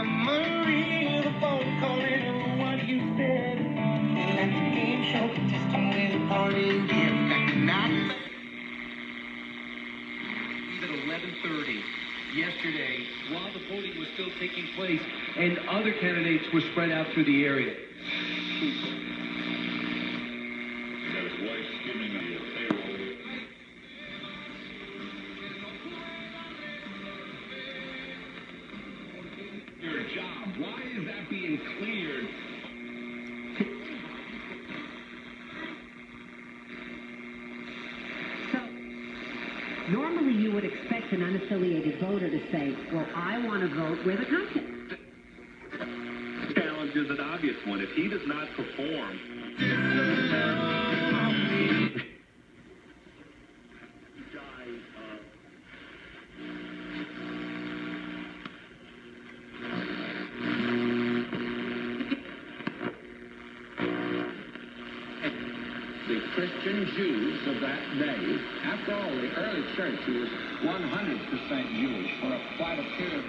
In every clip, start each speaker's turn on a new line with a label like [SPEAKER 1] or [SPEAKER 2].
[SPEAKER 1] memory of the phone calling what you said. And that's a game show contestant with a party. It's got not.
[SPEAKER 2] At 11:30 yesterday, while the voting was still taking place, and other candidates were spread out through the area.
[SPEAKER 3] Got his wife skimming the payroll. Your job. Why is that being cleared?
[SPEAKER 4] Normally, you would expect an unaffiliated voter to say, well, I want to vote with a conscience.
[SPEAKER 3] Challenge is an obvious one. If he does not perform,
[SPEAKER 5] the Christian Jews of that day. After all, the early church was 100% Jewish for quite a period.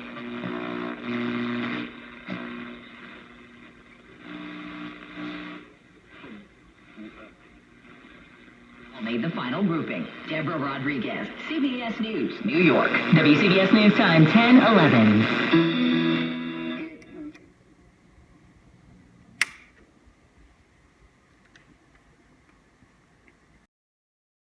[SPEAKER 6] Made the final grouping. Deborah Rodriguez, CBS News, New York. WCBS News Time, 10:11.